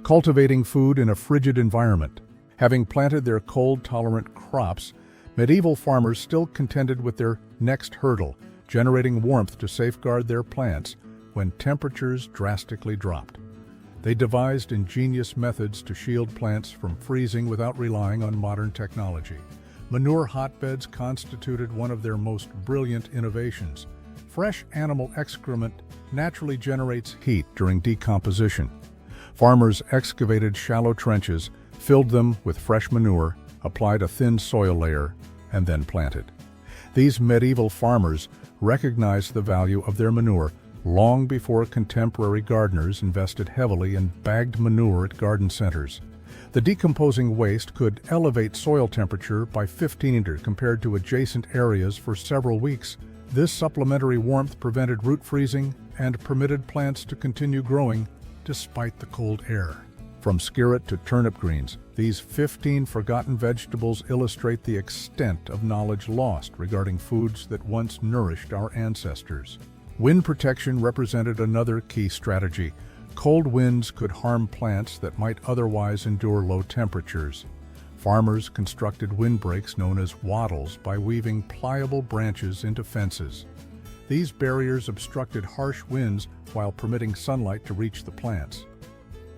cultivating food in a frigid environment. Having planted their cold-tolerant crops, medieval farmers still contended with their next hurdle, generating warmth to safeguard their plants when temperatures drastically dropped. They devised ingenious methods to shield plants from freezing without relying on modern technology. Manure hotbeds constituted one of their most brilliant innovations. Fresh animal excrement naturally generates heat during decomposition. Farmers excavated shallow trenches, filled them with fresh manure, applied a thin soil layer, and then planted. These medieval farmers recognized the value of their manure long before contemporary gardeners invested heavily in bagged manure at garden centers. The decomposing waste could elevate soil temperature by 15 compared to adjacent areas for several weeks. This supplementary warmth prevented root freezing and permitted plants to continue growing despite the cold air. From skirret to turnip greens, these 15 forgotten vegetables illustrate the extent of knowledge lost regarding foods that once nourished our ancestors. Wind protection represented another key strategy. Cold winds could harm plants that might otherwise endure low temperatures. Farmers constructed windbreaks known as wattles by weaving pliable branches into fences. These barriers obstructed harsh winds while permitting sunlight to reach the plants.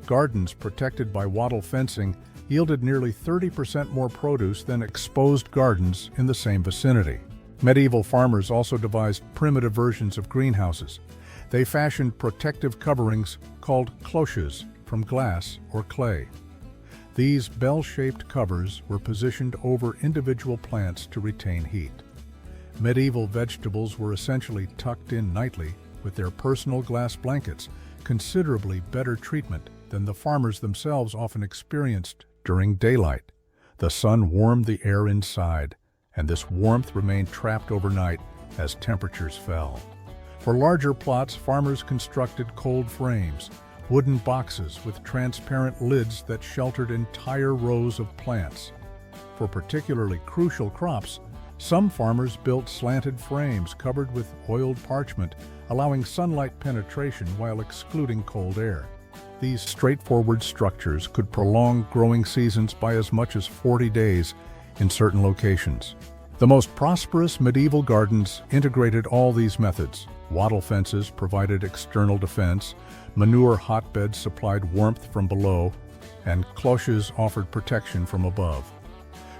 Gardens protected by wattle fencing yielded nearly 30% more produce than exposed gardens in the same vicinity. Medieval farmers also devised primitive versions of greenhouses. They fashioned protective coverings called cloches from glass or clay. These bell-shaped covers were positioned over individual plants to retain heat. Medieval vegetables were essentially tucked in nightly with their personal glass blankets, considerably better treatment than the farmers themselves often experienced during daylight. The sun warmed the air inside, and this warmth remained trapped overnight as temperatures fell. For larger plots, farmers constructed cold frames, wooden boxes with transparent lids that sheltered entire rows of plants. For particularly crucial crops, some farmers built slanted frames covered with oiled parchment, allowing sunlight penetration while excluding cold air. These straightforward structures could prolong growing seasons by as much as 40 days in certain locations. The most prosperous medieval gardens integrated all these methods. Wattle fences provided external defense, manure hotbeds supplied warmth from below, and cloches offered protection from above.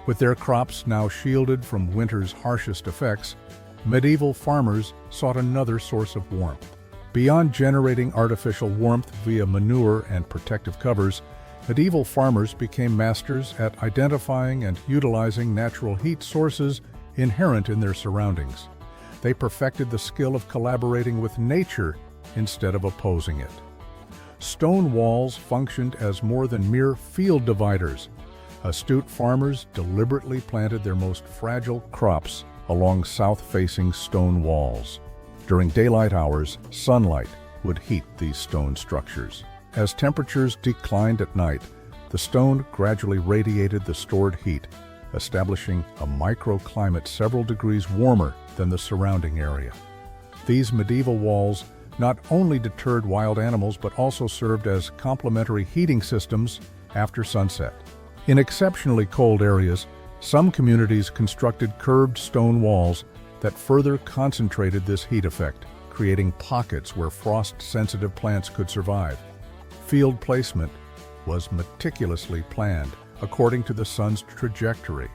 With their crops now shielded from winter's harshest effects, medieval farmers sought another source of warmth. Beyond generating artificial warmth via manure and protective covers, medieval farmers became masters at identifying and utilizing natural heat sources inherent in their surroundings. They perfected the skill of collaborating with nature instead of opposing it. Stone walls functioned as more than mere field dividers. Astute farmers deliberately planted their most fragile crops along south-facing stone walls. During daylight hours, sunlight would heat these stone structures. As temperatures declined at night, the stone gradually radiated the stored heat, establishing a microclimate several degrees warmer than the surrounding area. These medieval walls not only deterred wild animals but also served as complementary heating systems after sunset. In exceptionally cold areas, some communities constructed curved stone walls that further concentrated this heat effect, creating pockets where frost-sensitive plants could survive. Field placement was meticulously planned according to the sun's trajectory.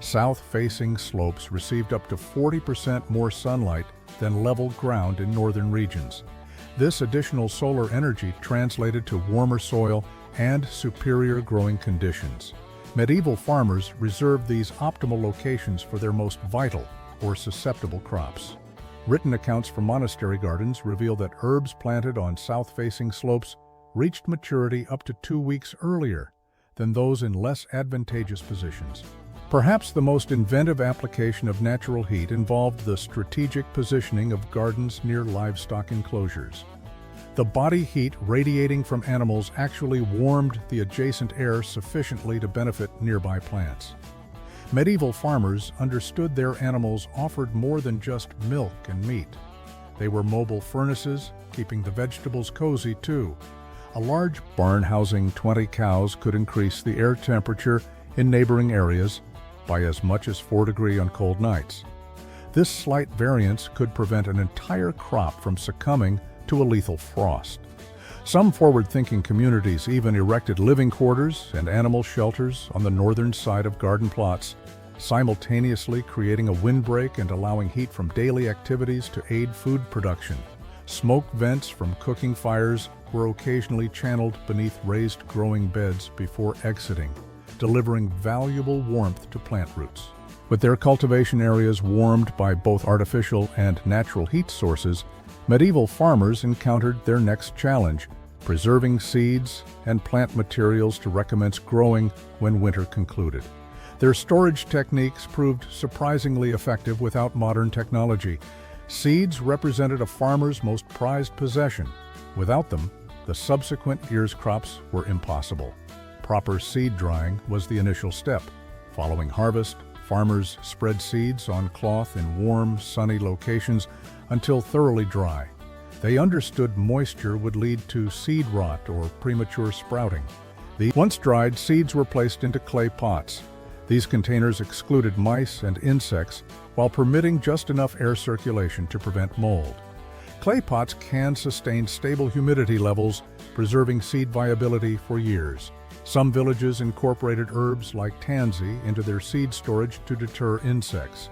South-facing slopes received up to 40% more sunlight than level ground in northern regions. This additional solar energy translated to warmer soil and superior growing conditions. Medieval farmers reserved these optimal locations for their most vital or susceptible crops. Written accounts from monastery gardens reveal that herbs planted on south-facing slopes reached maturity up to 2 weeks earlier than those in less advantageous positions. Perhaps the most inventive application of natural heat involved the strategic positioning of gardens near livestock enclosures. The body heat radiating from animals actually warmed the adjacent air sufficiently to benefit nearby plants. Medieval farmers understood their animals offered more than just milk and meat. They were mobile furnaces, keeping the vegetables cozy too. A large barn housing 20 cows could increase the air temperature in neighboring areas by as much as 4 degrees on cold nights. This slight variance could prevent an entire crop from succumbing to a lethal frost. Some forward-thinking communities even erected living quarters and animal shelters on the northern side of garden plots, simultaneously creating a windbreak and allowing heat from daily activities to aid food production. Smoke vents from cooking fires were occasionally channeled beneath raised growing beds before exiting, delivering valuable warmth to plant roots. With their cultivation areas warmed by both artificial and natural heat sources, medieval farmers encountered their next challenge: preserving seeds and plant materials to recommence growing when winter concluded. Their storage techniques proved surprisingly effective without modern technology. Seeds represented a farmer's most prized possession. Without them, the subsequent year's crops were impossible. Proper seed drying was the initial step. Following harvest, farmers spread seeds on cloth in warm, sunny locations until thoroughly dry. They understood moisture would lead to seed rot or premature sprouting. Once dried, seeds were placed into clay pots. These containers excluded mice and insects while permitting just enough air circulation to prevent mold. Clay pots can sustain stable humidity levels, preserving seed viability for years. Some villages incorporated herbs like tansy into their seed storage to deter insects.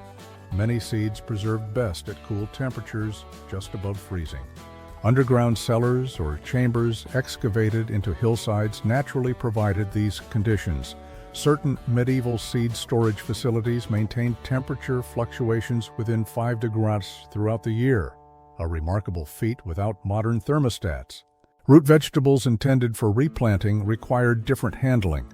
Many seeds preserved best at cool temperatures just above freezing. Underground cellars or chambers excavated into hillsides naturally provided these conditions. Certain medieval seed storage facilities maintained temperature fluctuations within 5 degrees throughout the year, a remarkable feat without modern thermostats. Root vegetables intended for replanting required different handling.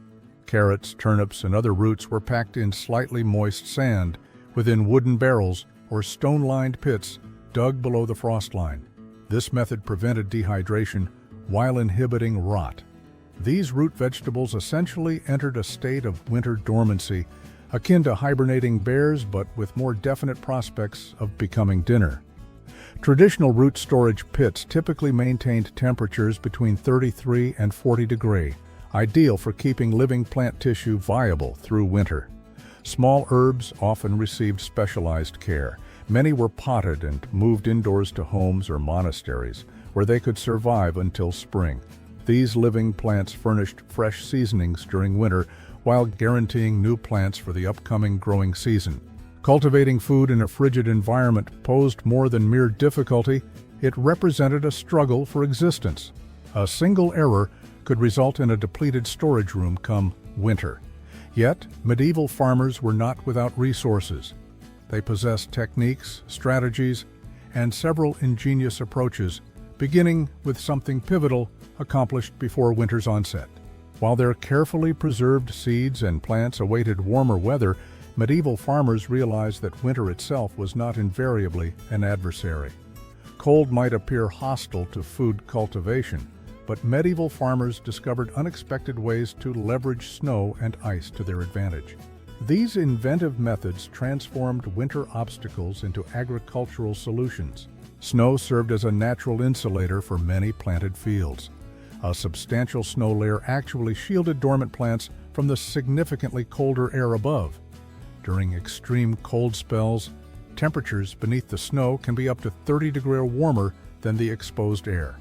Carrots, turnips, and other roots were packed in slightly moist sand within wooden barrels or stone-lined pits dug below the frost line. This method prevented dehydration while inhibiting rot. These root vegetables essentially entered a state of winter dormancy, akin to hibernating bears but with more definite prospects of becoming dinner. Traditional root storage pits typically maintained temperatures between 33 and 40 degrees, ideal for keeping living plant tissue viable through winter. Small herbs often received specialized care. Many were potted and moved indoors to homes or monasteries, where they could survive until spring. These living plants furnished fresh seasonings during winter while guaranteeing new plants for the upcoming growing season. Cultivating food in a frigid environment posed more than mere difficulty, it represented a struggle for existence. A single error could result in a depleted storage room come winter. Yet, medieval farmers were not without resources. They possessed techniques, strategies, and several ingenious approaches, beginning with something pivotal accomplished before winter's onset. While their carefully preserved seeds and plants awaited warmer weather, medieval farmers realized that winter itself was not invariably an adversary. Cold might appear hostile to food cultivation, but medieval farmers discovered unexpected ways to leverage snow and ice to their advantage. These inventive methods transformed winter obstacles into agricultural solutions. Snow served as a natural insulator for many planted fields. A substantial snow layer actually shielded dormant plants from the significantly colder air above. During extreme cold spells, temperatures beneath the snow can be up to 30 degrees warmer than the exposed air.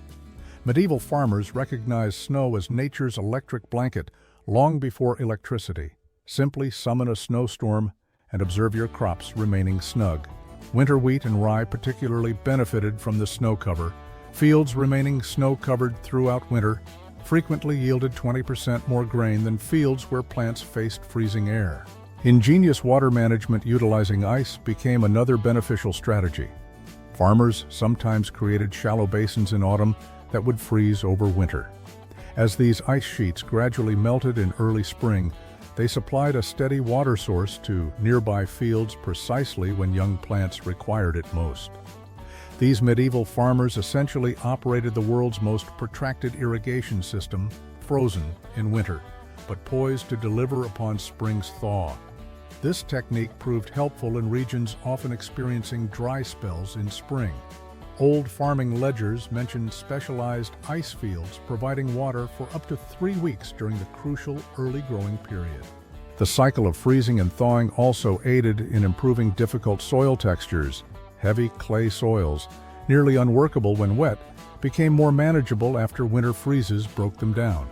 Medieval farmers recognized snow as nature's electric blanket long before electricity. Simply summon a snowstorm and observe your crops remaining snug. Winter wheat and rye particularly benefited from the snow cover. Fields remaining snow-covered throughout winter frequently yielded 20% more grain than fields where plants faced freezing air. Ingenious water management utilizing ice became another beneficial strategy. Farmers sometimes created shallow basins in autumn that would freeze over winter. As these ice sheets gradually melted in early spring, they supplied a steady water source to nearby fields precisely when young plants required it most. These medieval farmers essentially operated the world's most protracted irrigation system, frozen in winter, but poised to deliver upon spring's thaw. This technique proved helpful in regions often experiencing dry spells in spring. Old farming ledgers mention specialized ice fields providing water for up to 3 weeks during the crucial early growing period. The cycle of freezing and thawing also aided in improving difficult soil textures. Heavy clay soils, nearly unworkable when wet, became more manageable after winter freezes broke them down.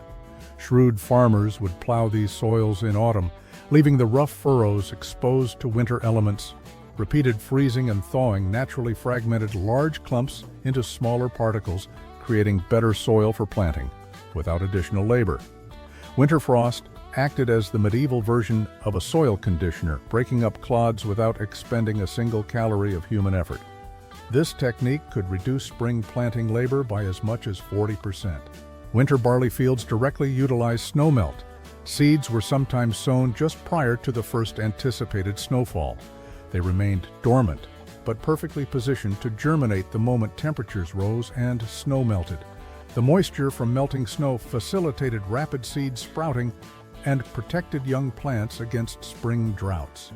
Shrewd farmers would plow these soils in autumn, leaving the rough furrows exposed to winter elements. Repeated freezing and thawing naturally fragmented large clumps into smaller particles, creating better soil for planting, without additional labor. Winter frost acted as the medieval version of a soil conditioner, breaking up clods without expending a single calorie of human effort. This technique could reduce spring planting labor by as much as 40%. Winter barley fields directly utilized snowmelt. Seeds were sometimes sown just prior to the first anticipated snowfall. They remained dormant, but perfectly positioned to germinate the moment temperatures rose and snow melted. The moisture from melting snow facilitated rapid seed sprouting and protected young plants against spring droughts.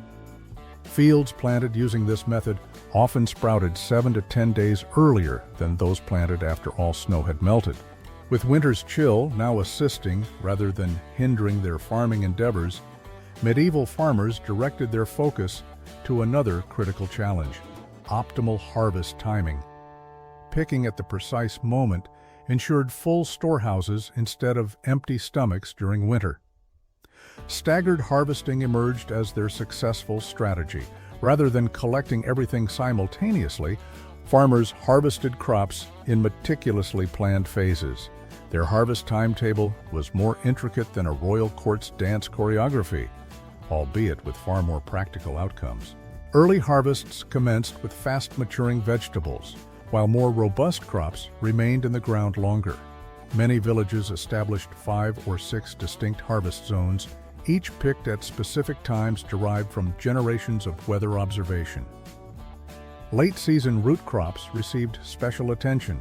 Fields planted using this method often sprouted 7 to 10 days earlier than those planted after all snow had melted. With winter's chill now assisting rather than hindering their farming endeavors, medieval farmers directed their focus to another critical challenge: optimal harvest timing. Picking at the precise moment ensured full storehouses instead of empty stomachs during winter. Staggered harvesting emerged as their successful strategy. Rather than collecting everything simultaneously, farmers harvested crops in meticulously planned phases. Their harvest timetable was more intricate than a royal court's dance choreography, albeit with far more practical outcomes. Early harvests commenced with fast-maturing vegetables, while more robust crops remained in the ground longer. Many villages established 5 or 6 distinct harvest zones, each picked at specific times derived from generations of weather observation. Late-season root crops received special attention.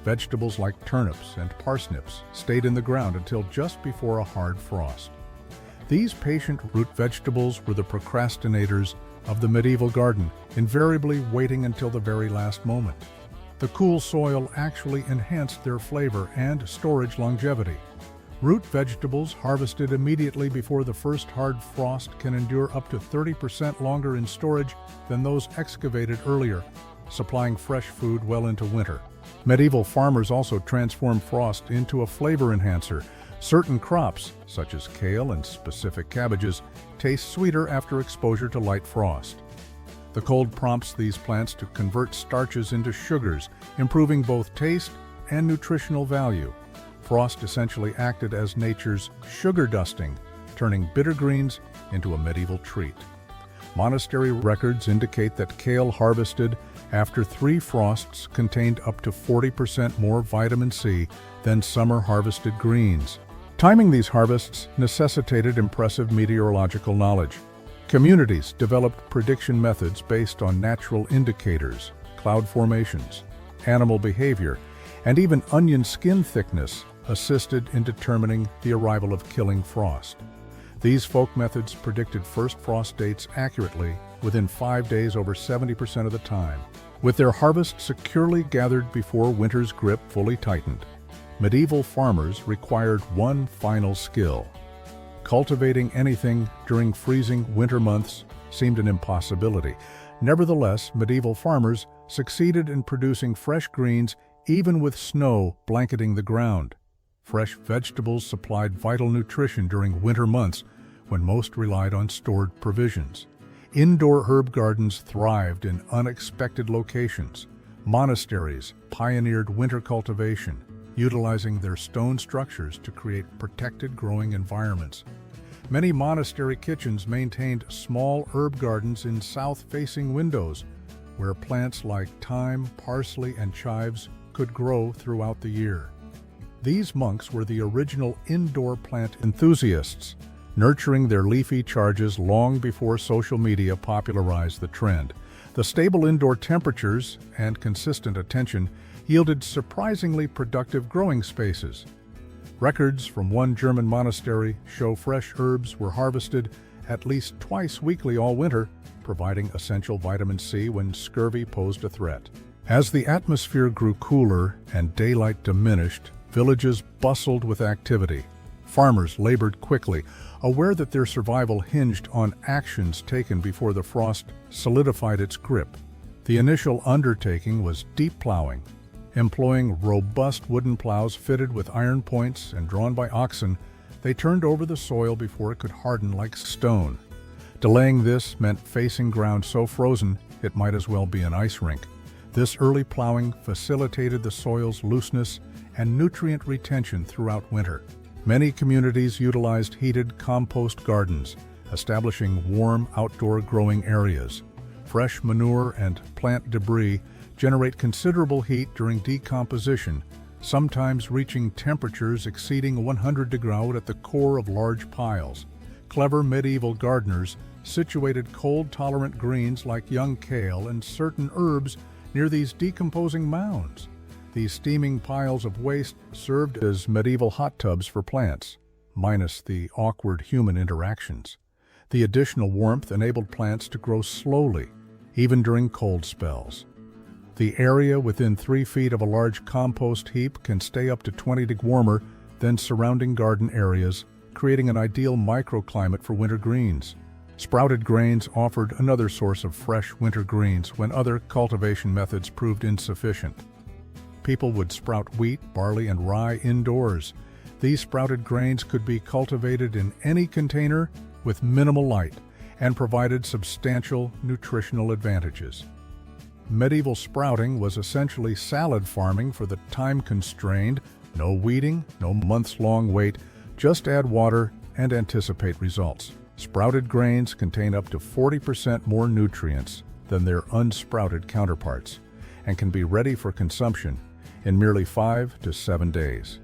Vegetables like turnips and parsnips stayed in the ground until just before a hard frost. These patient root vegetables were the procrastinators of the medieval garden, invariably waiting until the very last moment. The cool soil actually enhanced their flavor and storage longevity. Root vegetables harvested immediately before the first hard frost can endure up to 30% longer in storage than those excavated earlier, supplying fresh food well into winter. Medieval farmers also transformed frost into a flavor enhancer. Certain crops, such as kale and specific cabbages, taste sweeter after exposure to light frost. The cold prompts these plants to convert starches into sugars, improving both taste and nutritional value. Frost essentially acted as nature's sugar dusting, turning bitter greens into a medieval treat. Monastery records indicate that kale harvested after 3 frosts contained up to 40% more vitamin C than summer-harvested greens. Timing these harvests necessitated impressive meteorological knowledge. Communities developed prediction methods based on natural indicators, cloud formations, animal behavior, and even onion skin thickness assisted in determining the arrival of killing frost. These folk methods predicted first frost dates accurately within 5 days over 70% of the time. With their harvest securely gathered before winter's grip fully tightened, medieval farmers required one final skill. Cultivating anything during freezing winter months seemed an impossibility. Nevertheless, medieval farmers succeeded in producing fresh greens even with snow blanketing the ground. Fresh vegetables supplied vital nutrition during winter months when most relied on stored provisions. Indoor herb gardens thrived in unexpected locations. Monasteries pioneered winter cultivation, utilizing their stone structures to create protected growing environments. Many monastery kitchens maintained small herb gardens in south-facing windows, where plants like thyme, parsley, and chives could grow throughout the year. These monks were the original indoor plant enthusiasts, nurturing their leafy charges long before social media popularized the trend. The stable indoor temperatures and consistent attention yielded surprisingly productive growing spaces. Records from one German monastery show fresh herbs were harvested at least twice weekly all winter, providing essential vitamin C when scurvy posed a threat. As the atmosphere grew cooler and daylight diminished, villages bustled with activity. Farmers labored quickly, aware that their survival hinged on actions taken before the frost solidified its grip. The initial undertaking was deep plowing. Employing robust wooden plows fitted with iron points and drawn by oxen, they turned over the soil before it could harden like stone. Delaying this meant facing ground so frozen it might as well be an ice rink. This early plowing facilitated the soil's looseness and nutrient retention throughout winter. Many communities utilized heated compost gardens, establishing warm outdoor growing areas. Fresh manure and plant debris generate considerable heat during decomposition, sometimes reaching temperatures exceeding 100 degrees at the core of large piles. Clever medieval gardeners situated cold-tolerant greens like young kale and certain herbs near these decomposing mounds. These steaming piles of waste served as medieval hot tubs for plants, minus the awkward human interactions. The additional warmth enabled plants to grow slowly, even during cold spells. The area within 3 feet of a large compost heap can stay up to 20 degrees warmer than surrounding garden areas, creating an ideal microclimate for winter greens. Sprouted grains offered another source of fresh winter greens when other cultivation methods proved insufficient. People would sprout wheat, barley, and rye indoors. These sprouted grains could be cultivated in any container with minimal light and provided substantial nutritional advantages. Medieval sprouting was essentially salad farming for the time-constrained, no weeding, no months-long wait, just add water and anticipate results. Sprouted grains contain up to 40% more nutrients than their unsprouted counterparts and can be ready for consumption in merely 5 to 7 days.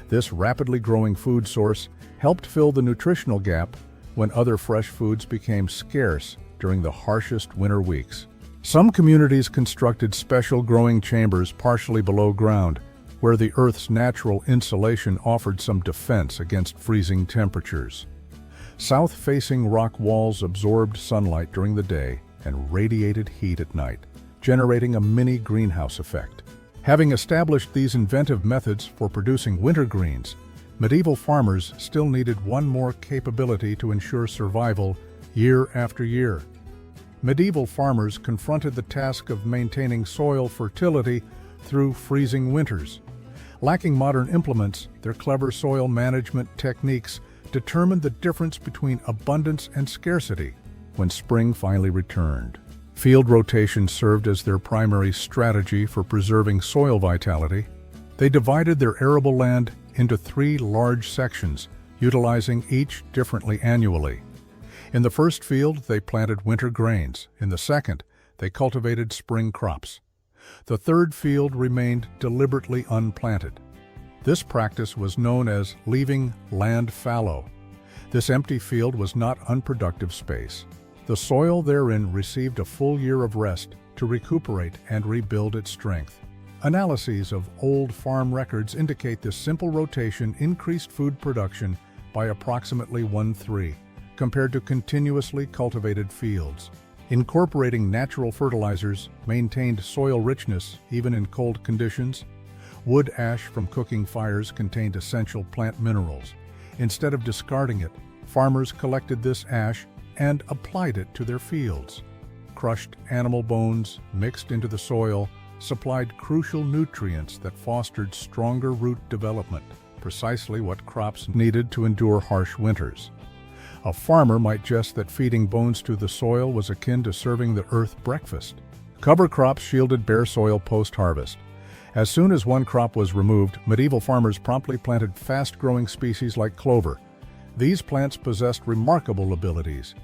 This rapidly growing food source helped fill the nutritional gap when other fresh foods became scarce during the harshest winter weeks. Some communities constructed special growing chambers partially below ground, where the Earth's natural insulation offered some defense against freezing temperatures. South-facing rock walls absorbed sunlight during the day and radiated heat at night, generating a mini greenhouse effect. Having established these inventive methods for producing winter greens, medieval farmers still needed one more capability to ensure survival year after year. Medieval farmers confronted the task of maintaining soil fertility through freezing winters. Lacking modern implements, their clever soil management techniques determined the difference between abundance and scarcity when spring finally returned. Field rotation served as their primary strategy for preserving soil vitality. They divided their arable land into 3 large sections, utilizing each differently annually. In the first field, they planted winter grains. In the second, they cultivated spring crops. The third field remained deliberately unplanted. This practice was known as leaving land fallow. This empty field was not unproductive space. The soil therein received a full year of rest to recuperate and rebuild its strength. Analyses of old farm records indicate this simple rotation increased food production by approximately 1/3, compared to continuously cultivated fields. Incorporating natural fertilizers maintained soil richness even in cold conditions. Wood ash from cooking fires contained essential plant minerals. Instead of discarding it, farmers collected this ash and applied it to their fields. Crushed animal bones mixed into the soil supplied crucial nutrients that fostered stronger root development, precisely what crops needed to endure harsh winters. A farmer might jest that feeding bones to the soil was akin to serving the earth breakfast. Cover crops shielded bare soil post-harvest. As soon as one crop was removed, medieval farmers promptly planted fast-growing species like clover. These plants possessed remarkable abilities.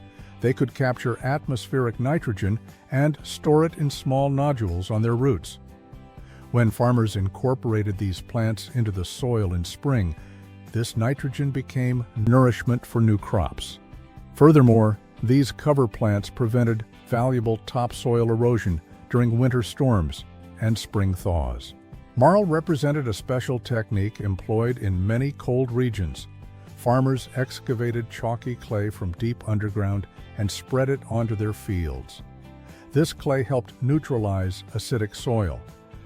They could capture atmospheric nitrogen and store it in small nodules on their roots. When farmers incorporated these plants into the soil in spring, this nitrogen became nourishment for new crops. Furthermore, these cover plants prevented valuable topsoil erosion during winter storms and spring thaws. Marl represented a special technique employed in many cold regions. Farmers excavated chalky clay from deep underground and spread it onto their fields. This clay helped neutralize acidic soil.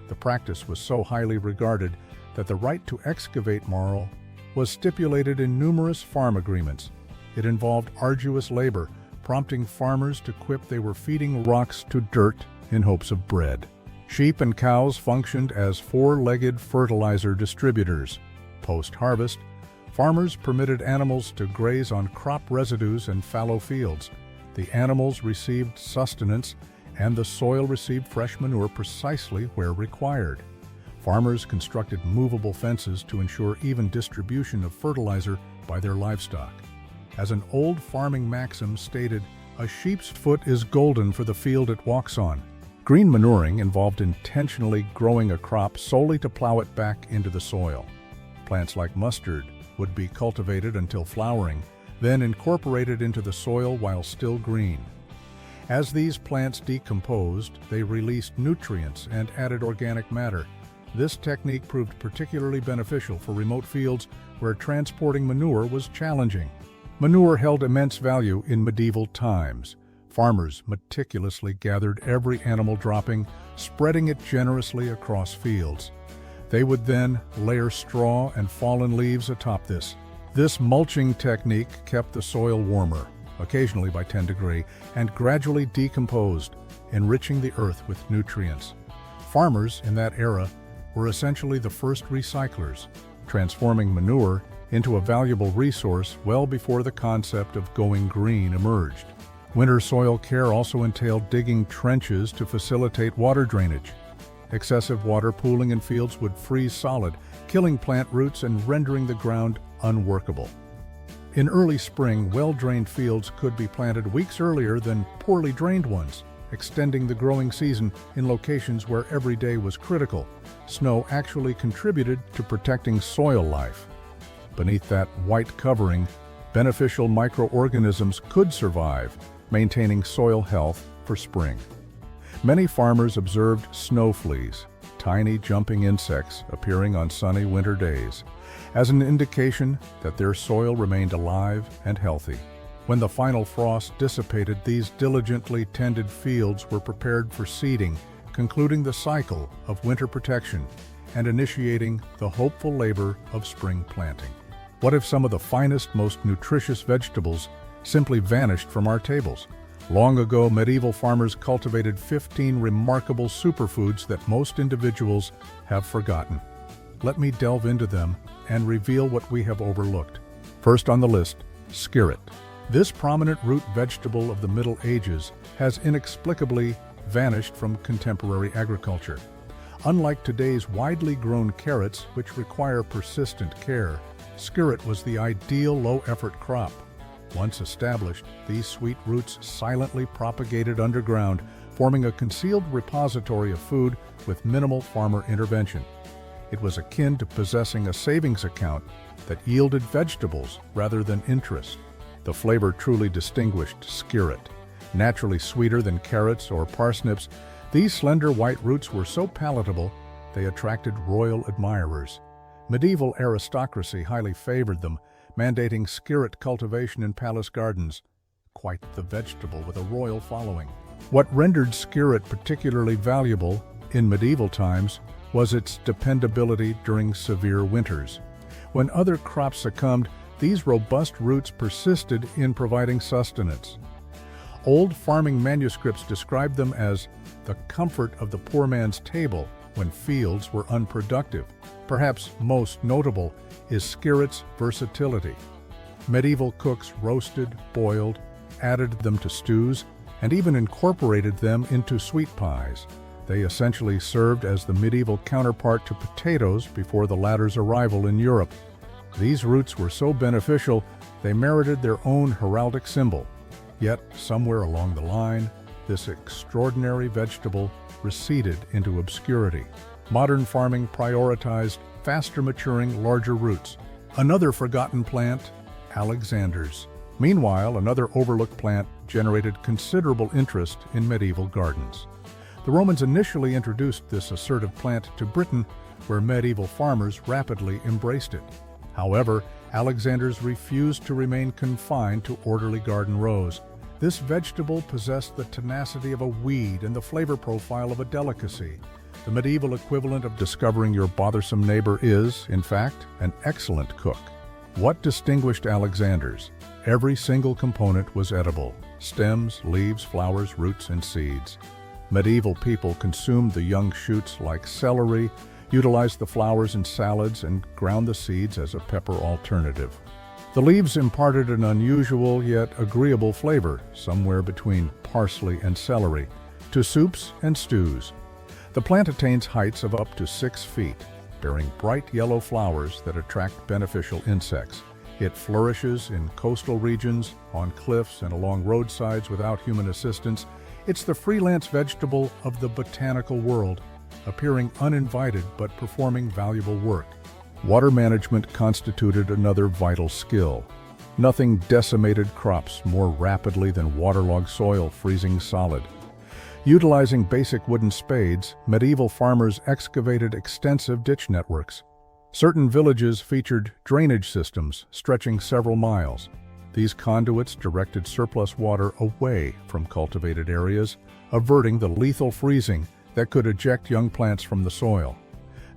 The practice was so highly regarded that the right to excavate marl was stipulated in numerous farm agreements. It involved arduous labor, prompting farmers to quip they were feeding rocks to dirt in hopes of bread. Sheep and cows functioned as four-legged fertilizer distributors. Post-harvest, farmers permitted animals to graze on crop residues and fallow fields. The animals received sustenance, and the soil received fresh manure precisely where required. Farmers constructed movable fences to ensure even distribution of fertilizer by their livestock. As an old farming maxim stated, "A sheep's foot is golden for the field it walks on." Green manuring involved intentionally growing a crop solely to plow it back into the soil. Plants like mustard would be cultivated until flowering, then incorporated into the soil while still green. As these plants decomposed, they released nutrients and added organic matter. This technique proved particularly beneficial for remote fields where transporting manure was challenging. Manure held immense value in medieval times. Farmers meticulously gathered every animal dropping, spreading it generously across fields. They would then layer straw and fallen leaves atop this. This mulching technique kept the soil warmer, occasionally by 10 degrees, and gradually decomposed, enriching the earth with nutrients. Farmers in that era were essentially the first recyclers, transforming manure into a valuable resource well before the concept of going green emerged. Winter soil care also entailed digging trenches to facilitate water drainage. Excessive water pooling in fields would freeze solid, killing plant roots and rendering the ground unworkable. In early spring, well-drained fields could be planted weeks earlier than poorly drained ones, extending the growing season in locations where every day was critical. Snow actually contributed to protecting soil life. Beneath that white covering, beneficial microorganisms could survive, maintaining soil health for spring. Many farmers observed snow fleas, tiny jumping insects appearing on sunny winter days, as an indication that their soil remained alive and healthy. When the final frost dissipated, these diligently tended fields were prepared for seeding, concluding the cycle of winter protection and initiating the hopeful labor of spring planting. What if some of the finest, most nutritious vegetables simply vanished from our tables? Long ago, medieval farmers cultivated 15 remarkable superfoods that most individuals have forgotten. Let me delve into them and reveal what we have overlooked. First on the list, skirret. This prominent root vegetable of the Middle Ages has inexplicably vanished from contemporary agriculture. Unlike today's widely grown carrots, which require persistent care, skirret was the ideal low-effort crop. Once established, these sweet roots silently propagated underground, forming a concealed repository of food with minimal farmer intervention. It was akin to possessing a savings account that yielded vegetables rather than interest. The flavor truly distinguished skirret. Naturally sweeter than carrots or parsnips, these slender white roots were so palatable they attracted royal admirers. Medieval aristocracy highly favored them, mandating skirret cultivation in palace gardens. Quite the vegetable with a royal following. What rendered skirret particularly valuable in medieval times was its dependability during severe winters. When other crops succumbed, these robust roots persisted in providing sustenance. Old farming manuscripts describe them as the comfort of the poor man's table when fields were unproductive. Perhaps most notable is skirret's versatility. Medieval cooks roasted, boiled, added them to stews, and even incorporated them into sweet pies. They essentially served as the medieval counterpart to potatoes before the latter's arrival in Europe. These roots were so beneficial, they merited their own heraldic symbol. Yet, somewhere along the line, this extraordinary vegetable receded into obscurity. Modern farming prioritized faster maturing, larger roots. Another forgotten plant, Alexander's. Meanwhile, another overlooked plant generated considerable interest in medieval gardens. The Romans initially introduced this assertive plant to Britain, where medieval farmers rapidly embraced it. However, Alexander's refused to remain confined to orderly garden rows. This vegetable possessed the tenacity of a weed and the flavor profile of a delicacy. The medieval equivalent of discovering your bothersome neighbor is, in fact, an excellent cook. What distinguished Alexander's? Every single component was edible: stems, leaves, flowers, roots, and seeds. Medieval people consumed the young shoots like celery, utilized the flowers in salads, and ground the seeds as a pepper alternative. The leaves imparted an unusual yet agreeable flavor, somewhere between parsley and celery, to soups and stews. The plant attains heights of up to 6 feet, bearing bright yellow flowers that attract beneficial insects. It flourishes in coastal regions, on cliffs, and along roadsides without human assistance. It's the freelance vegetable of the botanical world, appearing uninvited but performing valuable work. Water management constituted another vital skill. Nothing decimated crops more rapidly than waterlogged soil freezing solid. Utilizing basic wooden spades, medieval farmers excavated extensive ditch networks. Certain villages featured drainage systems stretching several miles. These conduits directed surplus water away from cultivated areas, averting the lethal freezing that could eject young plants from the soil.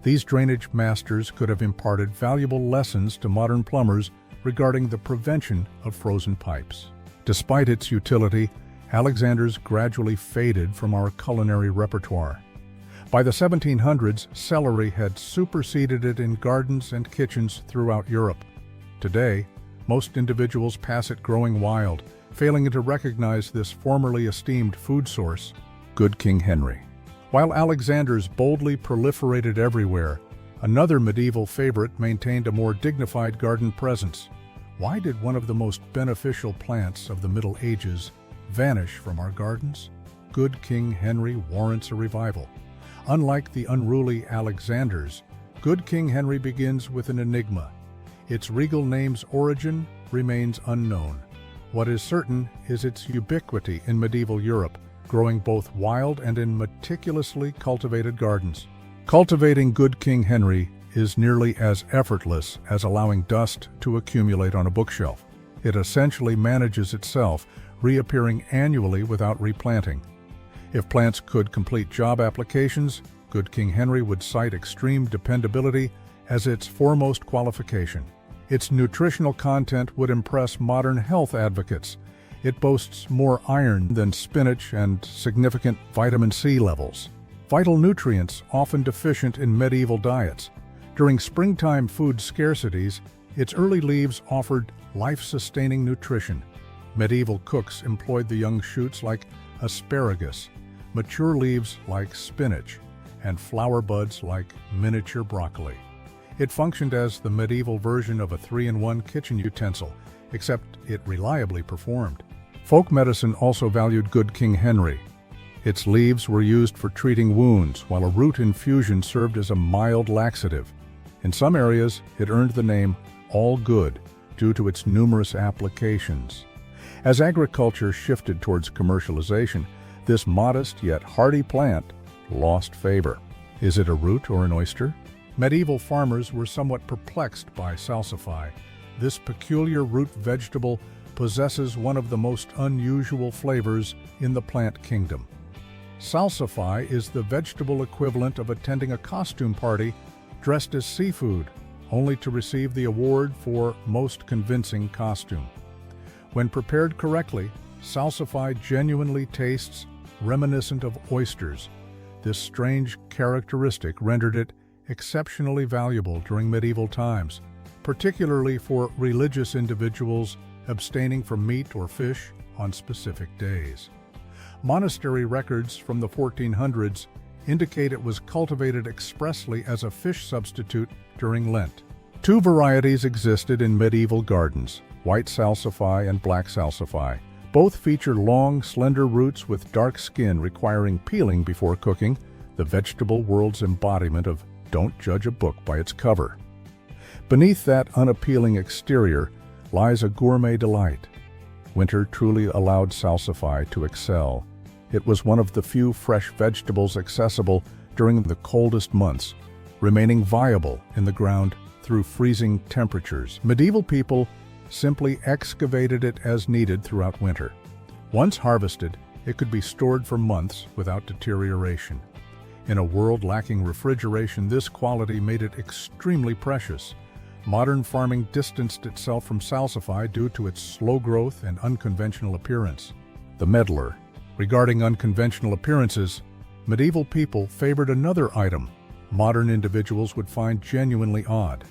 These drainage masters could have imparted valuable lessons to modern plumbers regarding the prevention of frozen pipes. Despite its utility, Alexander's gradually faded from our culinary repertoire. By the 1700s, celery had superseded it in gardens and kitchens throughout Europe. Today, most individuals pass it growing wild, failing to recognize this formerly esteemed food source. Good King Henry. While Alexander's boldly proliferated everywhere, another medieval favorite maintained a more dignified garden presence. Why did one of the most beneficial plants of the Middle Ages vanish from our gardens? Good King Henry warrants a revival. Unlike the unruly Alexander's, Good King Henry begins with an enigma. Its regal name's origin remains unknown. What is certain is its ubiquity in medieval Europe, growing both wild and in meticulously cultivated gardens. Cultivating Good King Henry is nearly as effortless as allowing dust to accumulate on a bookshelf. It essentially manages itself, reappearing annually without replanting. If plants could complete job applications, Good King Henry would cite extreme dependability as its foremost qualification. Its nutritional content would impress modern health advocates. It boasts more iron than spinach and significant vitamin C levels, vital nutrients often deficient in medieval diets. During springtime food scarcities, its early leaves offered life-sustaining nutrition. Medieval cooks employed the young shoots like asparagus, mature leaves like spinach, and flower buds like miniature broccoli. It functioned as the medieval version of a 3-in-1 kitchen utensil, except it reliably performed. Folk medicine also valued Good King Henry. Its leaves were used for treating wounds, while a root infusion served as a mild laxative. In some areas, it earned the name All Good due to its numerous applications. As agriculture shifted towards commercialization, this modest yet hardy plant lost favor. Is it a root or an oyster? Medieval farmers were somewhat perplexed by salsify. This peculiar root vegetable possesses one of the most unusual flavors in the plant kingdom. Salsify is the vegetable equivalent of attending a costume party dressed as seafood, only to receive the award for most convincing costume. When prepared correctly, salsify genuinely tastes reminiscent of oysters. This strange characteristic rendered it exceptionally valuable during medieval times, particularly for religious individuals abstaining from meat or fish on specific days. Monastery records from the 1400s indicate it was cultivated expressly as a fish substitute during Lent. Two varieties existed in medieval gardens, white salsify and black salsify. Both feature long, slender roots with dark skin requiring peeling before cooking, the vegetable world's embodiment of don't judge a book by its cover. Beneath that unappealing exterior lies a gourmet delight. Winter truly allowed salsify to excel. It was one of the few fresh vegetables accessible during the coldest months, remaining viable in the ground through freezing temperatures. Medieval people simply excavated it as needed throughout winter. Once harvested, it could be stored for months without deterioration. In a world lacking refrigeration, this quality made it extremely precious. Modern farming distanced itself from salsify due to its slow growth and unconventional appearance. The medlar. Regarding unconventional appearances, medieval people favored another item modern individuals would find genuinely odd.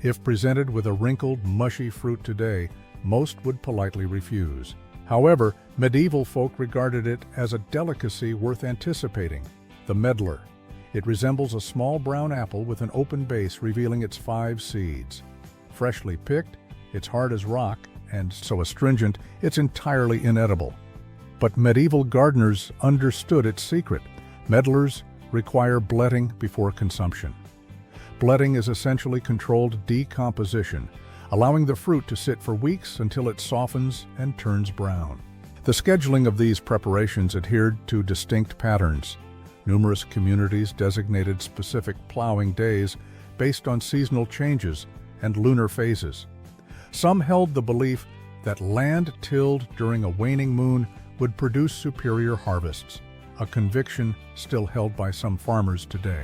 If presented with a wrinkled, mushy fruit today, most would politely refuse. However, medieval folk regarded it as a delicacy worth anticipating. The medlar. It resembles a small brown apple with an open base revealing its 5 seeds. Freshly picked, it's hard as rock, and so astringent, it's entirely inedible. But medieval gardeners understood its secret. Medlars require bletting before consumption. Bletting is essentially controlled decomposition, allowing the fruit to sit for weeks until it softens and turns brown. The scheduling of these preparations adhered to distinct patterns. Numerous communities designated specific plowing days based on seasonal changes and lunar phases. Some held the belief that land tilled during a waning moon would produce superior harvests, a conviction still held by some farmers today.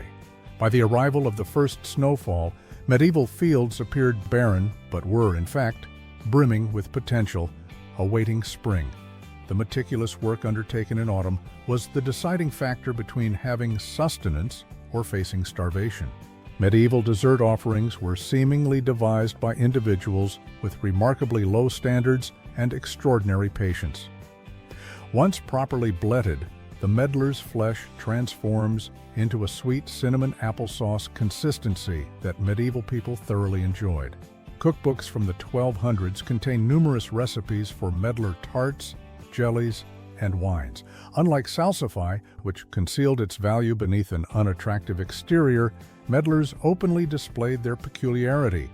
By the arrival of the first snowfall, medieval fields appeared barren but were, in fact, brimming with potential, awaiting spring. The meticulous work undertaken in autumn was the deciding factor between having sustenance or facing starvation. Medieval dessert offerings were seemingly devised by individuals with remarkably low standards and extraordinary patience. Once properly bletted, the medlar's flesh transforms into a sweet cinnamon applesauce consistency that medieval people thoroughly enjoyed. Cookbooks from the 1200s contain numerous recipes for medlar tarts, jellies, and wines. Unlike salsify, which concealed its value beneath an unattractive exterior, medlars openly displayed their peculiarity.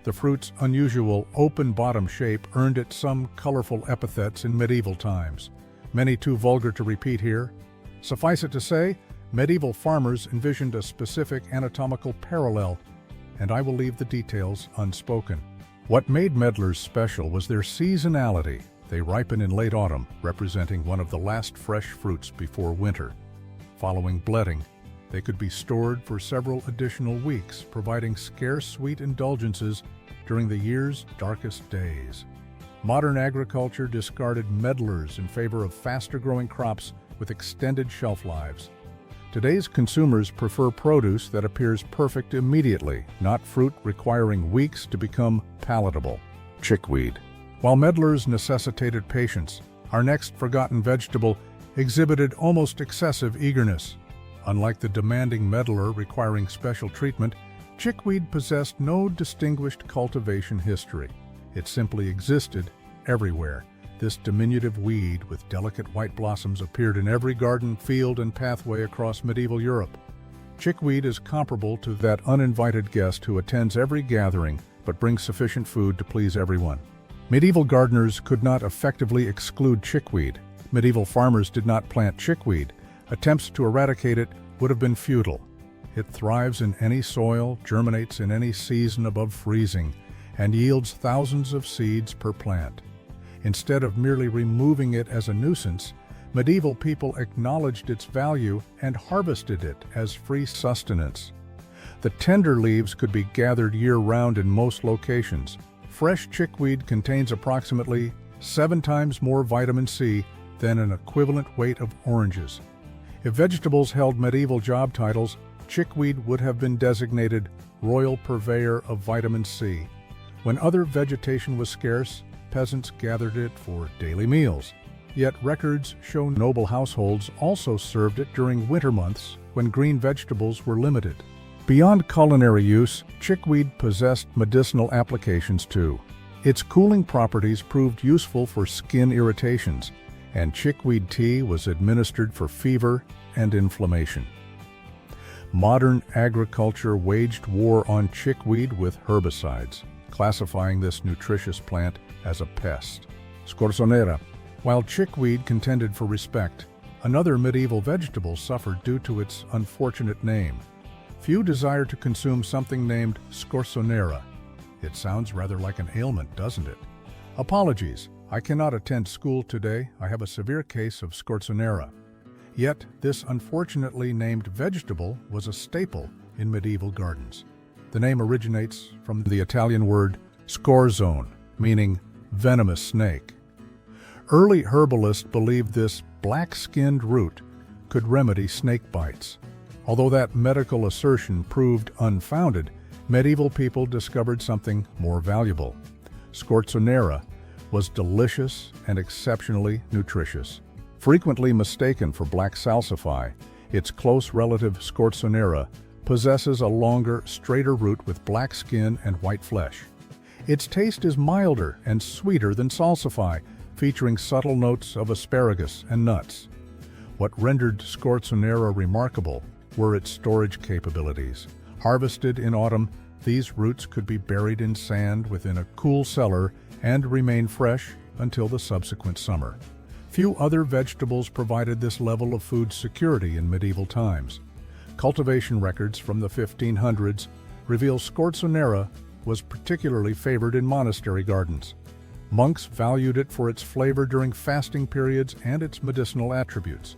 The fruit's unusual open-bottom shape earned it some colorful epithets in medieval times, many too vulgar to repeat here. Suffice it to say, medieval farmers envisioned a specific anatomical parallel, and I will leave the details unspoken. What made medlars special was their seasonality. They ripen in late autumn, representing one of the last fresh fruits before winter. Following bletting, they could be stored for several additional weeks, providing scarce sweet indulgences during the year's darkest days. Modern agriculture discarded medlars in favor of faster-growing crops with extended shelf lives. Today's consumers prefer produce that appears perfect immediately, not fruit requiring weeks to become palatable. Chickweed. While medlars necessitated patience, our next forgotten vegetable exhibited almost excessive eagerness. Unlike the demanding medlar requiring special treatment, chickweed possessed no distinguished cultivation history. It simply existed everywhere. This diminutive weed with delicate white blossoms appeared in every garden, field, and pathway across medieval Europe. Chickweed is comparable to that uninvited guest who attends every gathering but brings sufficient food to please everyone. Medieval gardeners could not effectively exclude chickweed. Medieval farmers did not plant chickweed. Attempts to eradicate it would have been futile. It thrives in any soil, germinates in any season above freezing, and yields thousands of seeds per plant. Instead of merely removing it as a nuisance, medieval people acknowledged its value and harvested it as free sustenance. The tender leaves could be gathered year-round in most locations. Fresh chickweed contains approximately 7 times more vitamin C than an equivalent weight of oranges. If vegetables held medieval job titles, chickweed would have been designated royal purveyor of vitamin C. When other vegetation was scarce, peasants gathered it for daily meals. Yet records show noble households also served it during winter months when green vegetables were limited. Beyond culinary use, chickweed possessed medicinal applications too. Its cooling properties proved useful for skin irritations, and chickweed tea was administered for fever and inflammation. Modern agriculture waged war on chickweed with herbicides, classifying this nutritious plant as a pest. Scorzonera. While chickweed contended for respect, another medieval vegetable suffered due to its unfortunate name. Few desire to consume something named scorzonera. It sounds rather like an ailment, doesn't it? Apologies, I cannot attend school today. I have a severe case of scorzonera. Yet, this unfortunately named vegetable was a staple in medieval gardens. The name originates from the Italian word scorzone, meaning venomous snake. Early herbalists believed this black-skinned root could remedy snake bites. Although that medical assertion proved unfounded, medieval people discovered something more valuable. Scorzonera was delicious and exceptionally nutritious. Frequently mistaken for black salsify, its close relative Scorzonera possesses a longer, straighter root with black skin and white flesh. Its taste is milder and sweeter than salsify, featuring subtle notes of asparagus and nuts. What rendered Scorzonera remarkable were its storage capabilities. Harvested in autumn, these roots could be buried in sand within a cool cellar and remain fresh until the subsequent summer. Few other vegetables provided this level of food security in medieval times. Cultivation records from the 1500s reveal Scorzonera was particularly favored in monastery gardens. Monks valued it for its flavor during fasting periods and its medicinal attributes.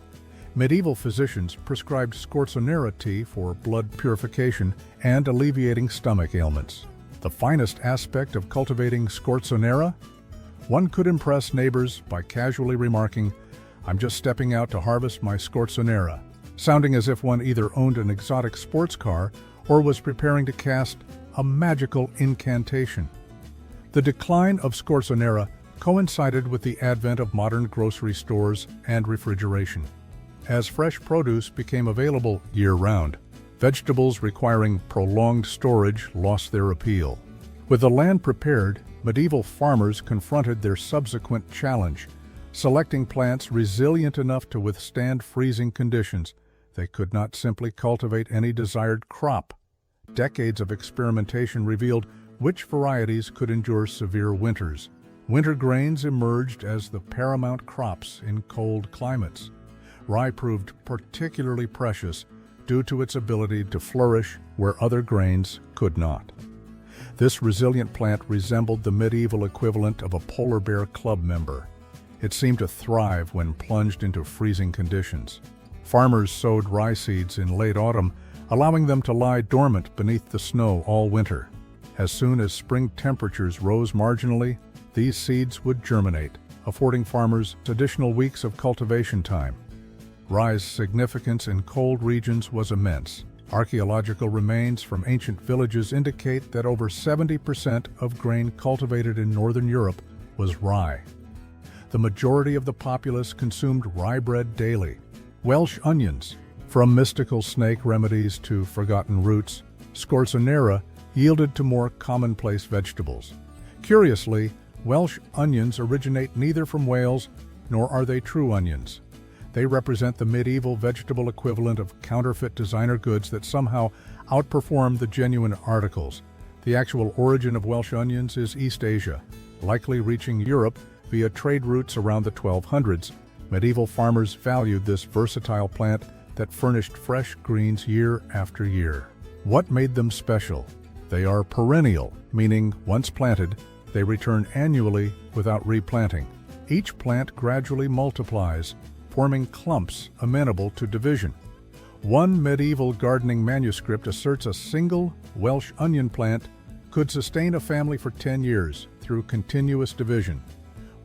Medieval physicians prescribed Scorzonera tea for blood purification and alleviating stomach ailments. The finest aspect of cultivating Scorzonera? One could impress neighbors by casually remarking, "I'm just stepping out to harvest my Scorzonera," sounding as if one either owned an exotic sports car or was preparing to cast a magical incantation. The decline of Scorzonera coincided with the advent of modern grocery stores and refrigeration. As fresh produce became available year-round, vegetables requiring prolonged storage lost their appeal. With the land prepared, medieval farmers confronted their subsequent challenge, selecting plants resilient enough to withstand freezing conditions. They could not simply cultivate any desired crop. Decades of experimentation revealed which varieties could endure severe winters. Winter grains emerged as the paramount crops in cold climates. Rye proved particularly precious due to its ability to flourish where other grains could not. This resilient plant resembled the medieval equivalent of a polar bear club member. It seemed to thrive when plunged into freezing conditions. Farmers sowed rye seeds in late autumn, allowing them to lie dormant beneath the snow all winter. As soon as spring temperatures rose marginally, these seeds would germinate, affording farmers additional weeks of cultivation time. Rye's significance in cold regions was immense. Archaeological remains from ancient villages indicate that over 70% of grain cultivated in northern Europe was rye. The majority of the populace consumed rye bread daily. Welsh onions, from mystical snake remedies to forgotten roots, Scorzonera yielded to more commonplace vegetables. Curiously, Welsh onions originate neither from Wales nor are they true onions. They represent the medieval vegetable equivalent of counterfeit designer goods that somehow outperform the genuine articles. The actual origin of Welsh onions is East Asia, likely reaching Europe via trade routes around the 1200s. Medieval farmers valued this versatile plant that furnished fresh greens year after year. What made them special? They are perennial, meaning once planted, they return annually without replanting. Each plant gradually multiplies, forming clumps amenable to division. One medieval gardening manuscript asserts a single Welsh onion plant could sustain a family for 10 years through continuous division.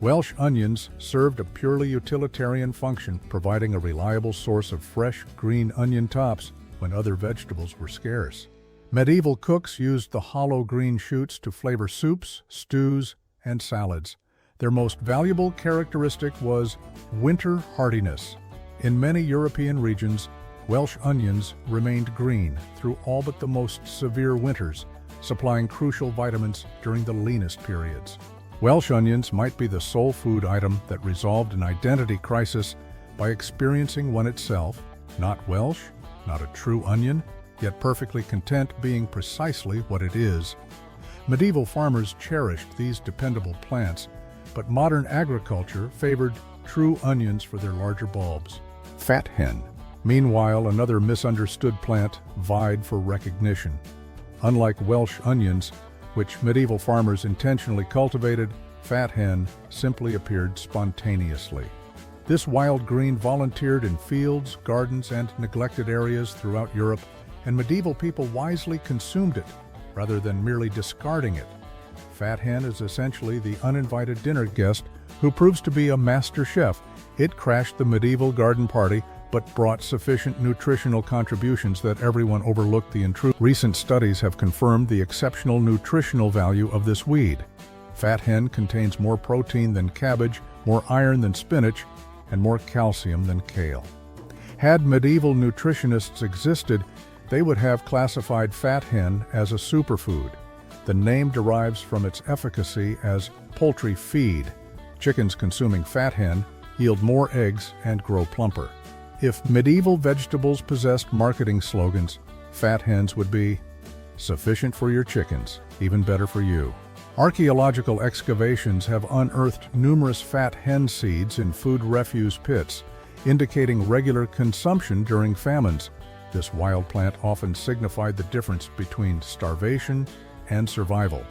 Welsh onions served a purely utilitarian function, providing a reliable source of fresh green onion tops when other vegetables were scarce. Medieval cooks used the hollow green shoots to flavor soups, stews, and salads. Their most valuable characteristic was winter hardiness. In many European regions, Welsh onions remained green through all but the most severe winters, supplying crucial vitamins during the leanest periods. Welsh onions might be the sole food item that resolved an identity crisis by experiencing one itself, not Welsh, not a true onion, yet perfectly content being precisely what it is. Medieval farmers cherished these dependable plants, but modern agriculture favored true onions for their larger bulbs. Fat hen. Meanwhile, another misunderstood plant vied for recognition. Unlike Welsh onions, which medieval farmers intentionally cultivated, fat hen simply appeared spontaneously. This wild green volunteered in fields, gardens, and neglected areas throughout Europe, and medieval people wisely consumed it, rather than merely discarding it. Fat hen is essentially the uninvited dinner guest who proves to be a master chef. It crashed the medieval garden party, but brought sufficient nutritional contributions that everyone overlooked the intrusion. Recent studies have confirmed the exceptional nutritional value of this weed. Fat hen contains more protein than cabbage, more iron than spinach, and more calcium than kale. Had medieval nutritionists existed, they would have classified fat hen as a superfood. The name derives from its efficacy as poultry feed. Chickens consuming fat hen yield more eggs and grow plumper. If medieval vegetables possessed marketing slogans, fat hens would be sufficient for your chickens, even better for you. Archaeological excavations have unearthed numerous fat hen seeds in food refuse pits, indicating regular consumption during famines. This wild plant often signified the difference between starvation and survival.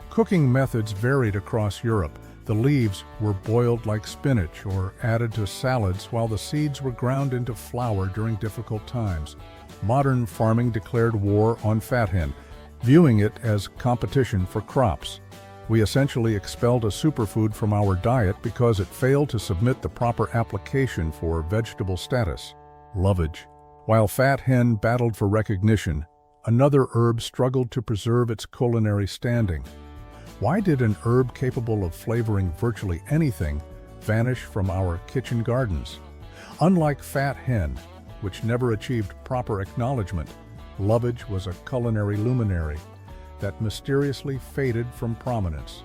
Cooking methods varied across Europe. The leaves were boiled like spinach or added to salads, while the seeds were ground into flour during difficult times. Modern farming declared war on fat hen, viewing it as competition for crops. We essentially expelled a superfood from our diet because it failed to submit the proper application for vegetable status. Lovage. While fat hen battled for recognition, another herb struggled to preserve its culinary standing. Why did an herb capable of flavoring virtually anything vanish from our kitchen gardens? Unlike fat hen, which never achieved proper acknowledgement, lovage was a culinary luminary that mysteriously faded from prominence.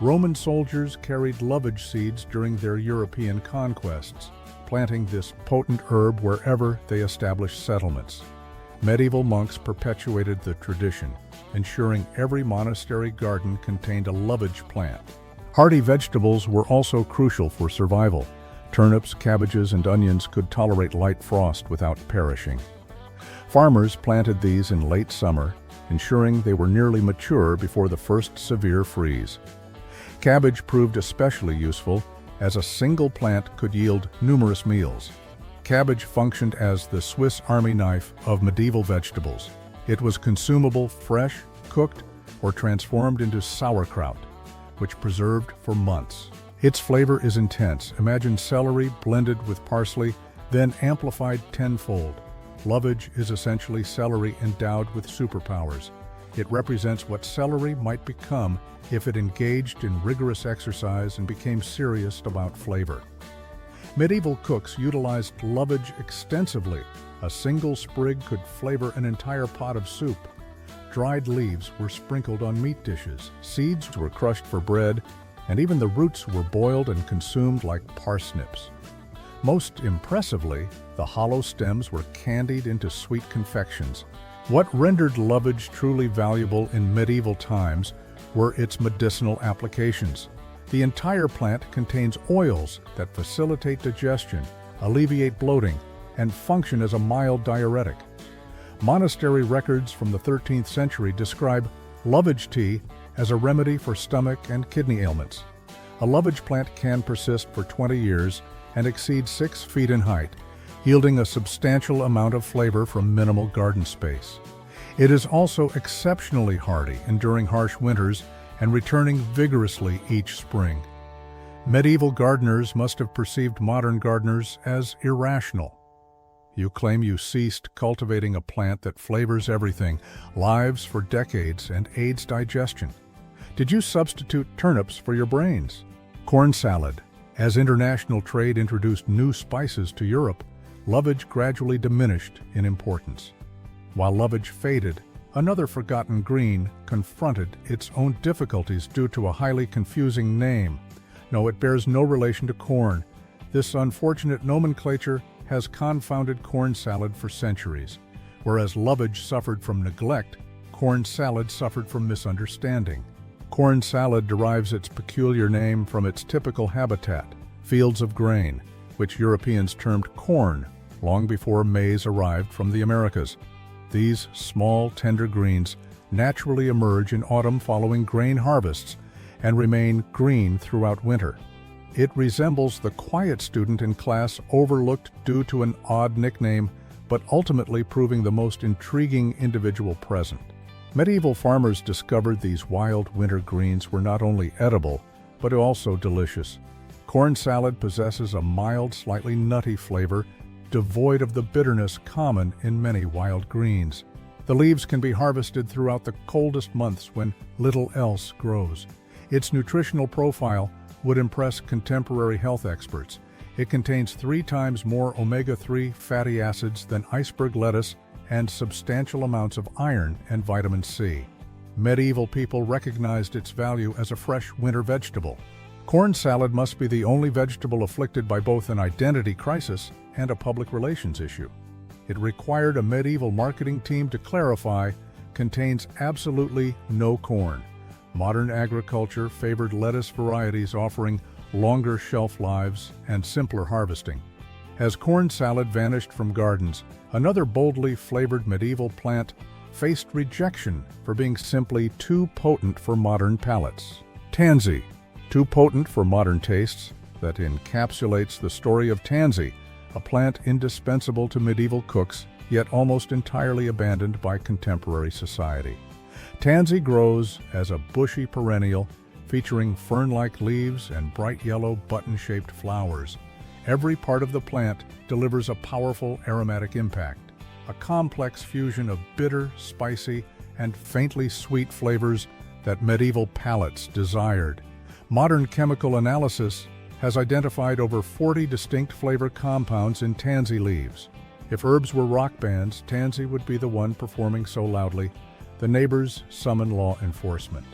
Roman soldiers carried lovage seeds during their European conquests, planting this potent herb wherever they established settlements. Medieval monks perpetuated the tradition, ensuring every monastery garden contained a lovage plant. Hardy vegetables were also crucial for survival. Turnips, cabbages, and onions could tolerate light frost without perishing. Farmers planted these in late summer, ensuring they were nearly mature before the first severe freeze. Cabbage proved especially useful, as a single plant could yield numerous meals. Cabbage functioned as the Swiss Army knife of medieval vegetables. It was consumable fresh, cooked, or transformed into sauerkraut, which preserved for months. Its flavor is intense. Imagine celery blended with parsley, then amplified tenfold. Lovage is essentially celery endowed with superpowers. It represents what celery might become if it engaged in rigorous exercise and became serious about flavor. Medieval cooks utilized lovage extensively. A single sprig could flavor an entire pot of soup. Dried leaves were sprinkled on meat dishes, seeds were crushed for bread, and even the roots were boiled and consumed like parsnips. Most impressively, the hollow stems were candied into sweet confections. What rendered lovage truly valuable in medieval times were its medicinal applications. The entire plant contains oils that facilitate digestion, alleviate bloating, and function as a mild diuretic. Monastery records from the 13th century describe lovage tea as a remedy for stomach and kidney ailments. A lovage plant can persist for 20 years and exceed 6 feet in height, yielding a substantial amount of flavor from minimal garden space. It is also exceptionally hardy, enduring harsh winters and returning vigorously each spring. Medieval gardeners must have perceived modern gardeners as irrational. You claim you ceased cultivating a plant that flavors everything, lives for decades, and aids digestion. Did you substitute turnips for your brains? Corn salad. As international trade introduced new spices to Europe, lovage gradually diminished in importance. While lovage faded, another forgotten green confronted its own difficulties due to a highly confusing name. No, it bears no relation to corn. This unfortunate nomenclature has confounded corn salad for centuries. Whereas lovage suffered from neglect, corn salad suffered from misunderstanding. Corn salad derives its peculiar name from its typical habitat, fields of grain, which Europeans termed corn long before maize arrived from the Americas. These small, tender greens naturally emerge in autumn following grain harvests and remain green throughout winter. It resembles the quiet student in class overlooked due to an odd nickname, but ultimately proving the most intriguing individual present. Medieval farmers discovered these wild winter greens were not only edible, but also delicious. Corn salad possesses a mild, slightly nutty flavor, devoid of the bitterness common in many wild greens. The leaves can be harvested throughout the coldest months when little else grows. Its nutritional profile would impress contemporary health experts. It contains 3 times more omega-3 fatty acids than iceberg lettuce and substantial amounts of iron and vitamin C. Medieval people recognized its value as a fresh winter vegetable. Corn salad must be the only vegetable afflicted by both an identity crisis and a public relations issue. It required a medieval marketing team to clarify, contains absolutely no corn. Modern agriculture favored lettuce varieties offering longer shelf lives and simpler harvesting. As corn salad vanished from gardens, another boldly flavored medieval plant faced rejection for being simply too potent for modern palates. Tansy, too potent for modern tastes, that encapsulates the story of tansy, a plant indispensable to medieval cooks, yet almost entirely abandoned by contemporary society. Tansy grows as a bushy perennial, featuring fern-like leaves and bright yellow button-shaped flowers. Every part of the plant delivers a powerful aromatic impact, a complex fusion of bitter, spicy, and faintly sweet flavors that medieval palates desired. Modern chemical analysis has identified over 40 distinct flavor compounds in tansy leaves. If herbs were rock bands, tansy would be the one performing so loudly. The neighbors summon law enforcement.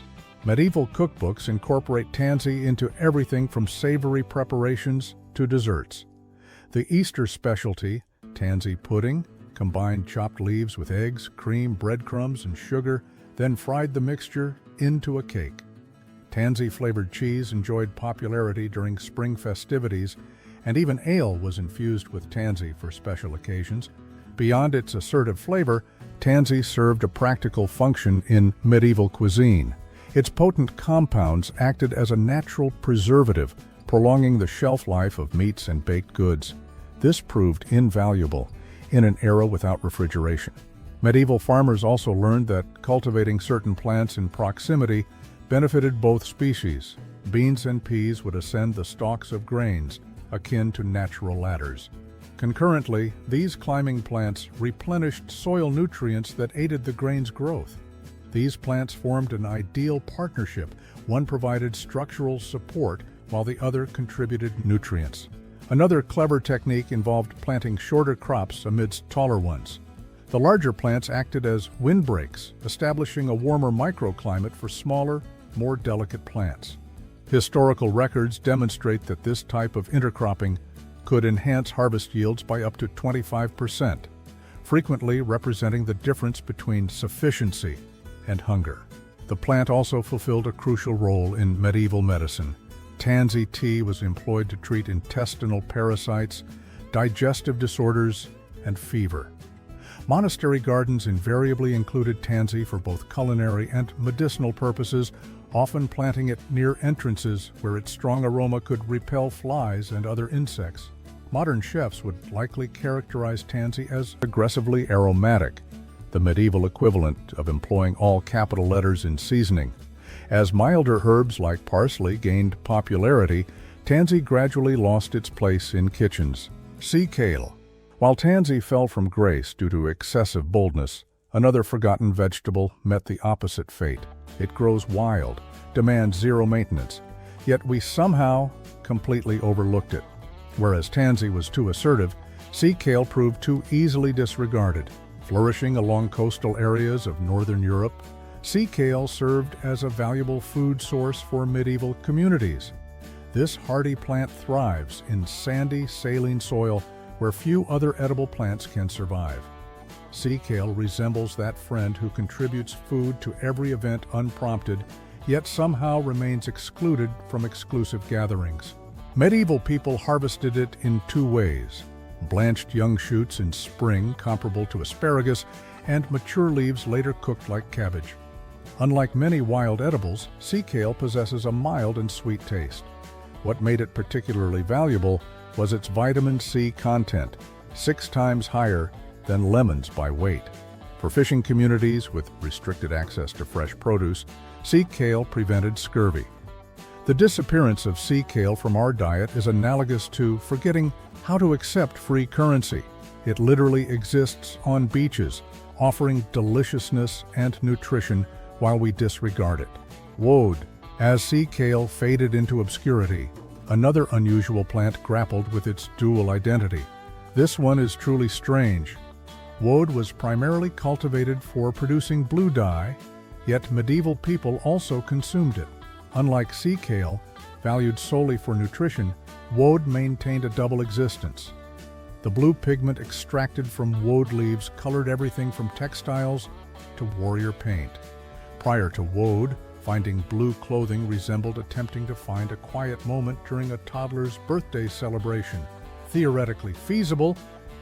Medieval cookbooks incorporate tansy into everything from savory preparations to desserts. The Easter specialty, tansy pudding, combined chopped leaves with eggs, cream, breadcrumbs, and sugar, then fried the mixture into a cake. Tansy-flavored cheese enjoyed popularity during spring festivities, and even ale was infused with tansy for special occasions. Beyond its assertive flavor, tansy served a practical function in medieval cuisine. Its potent compounds acted as a natural preservative, prolonging the shelf life of meats and baked goods. This proved invaluable in an era without refrigeration. Medieval farmers also learned that cultivating certain plants in proximity benefited both species. Beans and peas would ascend the stalks of grains, akin to natural ladders. Concurrently, these climbing plants replenished soil nutrients that aided the grain's growth. These plants formed an ideal partnership. One provided structural support while the other contributed nutrients. Another clever technique involved planting shorter crops amidst taller ones. The larger plants acted as windbreaks, establishing a warmer microclimate for smaller, more delicate plants. Historical records demonstrate that this type of intercropping could enhance harvest yields by up to 25%, frequently representing the difference between sufficiency and hunger. The plant also fulfilled a crucial role in medieval medicine. Tansy tea was employed to treat intestinal parasites, digestive disorders, and fever. Monastery gardens invariably included tansy for both culinary and medicinal purposes, often planting it near entrances where its strong aroma could repel flies and other insects. Modern chefs would likely characterize tansy as aggressively aromatic, the medieval equivalent of employing all capital letters in seasoning. As milder herbs like parsley gained popularity, tansy gradually lost its place in kitchens. Sea kale. While tansy fell from grace due to excessive boldness, another forgotten vegetable met the opposite fate. It grows wild, demands zero maintenance, yet we somehow completely overlooked it. Whereas tansy was too assertive, sea kale proved too easily disregarded. Flourishing along coastal areas of northern Europe, sea kale served as a valuable food source for medieval communities. This hardy plant thrives in sandy, saline soil where few other edible plants can survive. Sea kale resembles that friend who contributes food to every event unprompted, yet somehow remains excluded from exclusive gatherings. Medieval people harvested it in 2 ways: blanched young shoots in spring comparable to asparagus, and mature leaves later cooked like cabbage. Unlike many wild edibles, sea kale possesses a mild and sweet taste. What made it particularly valuable was its vitamin C content, 6 times higher than lemons by weight. For fishing communities with restricted access to fresh produce, sea kale prevented scurvy. The disappearance of sea kale from our diet is analogous to forgetting how to accept free currency. It literally exists on beaches, offering deliciousness and nutrition while we disregard it. Woad. As sea kale faded into obscurity, another unusual plant grappled with its dual identity. This one is truly strange. Woad was primarily cultivated for producing blue dye, yet medieval people also consumed it. Unlike sea kale, valued solely for nutrition, woad maintained a double existence. The blue pigment extracted from woad leaves colored everything from textiles to warrior paint. Prior to woad, finding blue clothing resembled attempting to find a quiet moment during a toddler's birthday celebration. Theoretically feasible,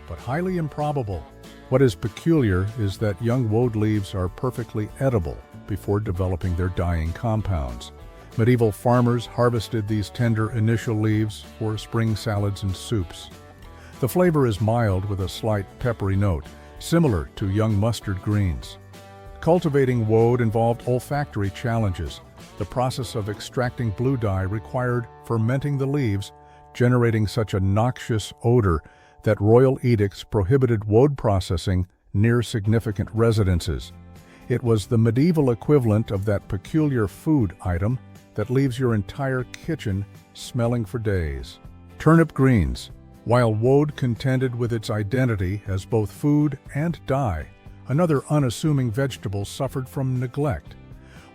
but highly improbable. What is peculiar is that young woad leaves are perfectly edible before developing their dyeing compounds. Medieval farmers harvested these tender initial leaves for spring salads and soups. The flavor is mild with a slight peppery note, similar to young mustard greens. Cultivating woad involved olfactory challenges. The process of extracting blue dye required fermenting the leaves, generating such a noxious odor that royal edicts prohibited woad processing near significant residences. It was the medieval equivalent of that peculiar food item that leaves your entire kitchen smelling for days. Turnip greens. While woad contended with its identity as both food and dye, another unassuming vegetable suffered from neglect.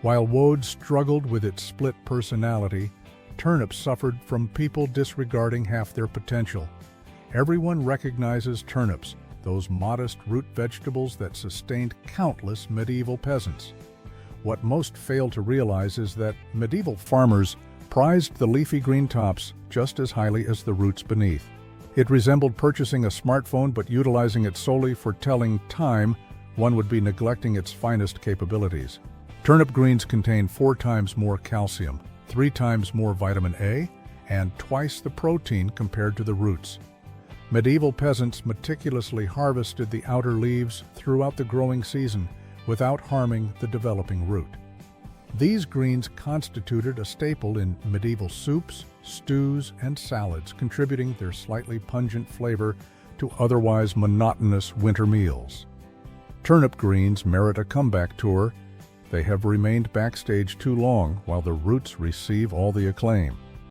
While woad struggled with its split personality, turnips suffered from people disregarding half their potential. Everyone recognizes turnips, those modest root vegetables that sustained countless medieval peasants. What most fail to realize is that medieval farmers prized the leafy green tops just as highly as the roots beneath. It resembled purchasing a smartphone but utilizing it solely for telling time. One would be neglecting its finest capabilities. Turnip greens contain 4 times more calcium, 3 times more vitamin A, and twice the protein compared to the roots. Medieval peasants meticulously harvested the outer leaves throughout the growing season without harming the developing root. These greens constituted a staple in medieval soups, stews, and salads, contributing their slightly pungent flavor to otherwise monotonous winter meals. Turnip greens merit a comeback tour. They have remained backstage too long while the roots receive all the acclaim.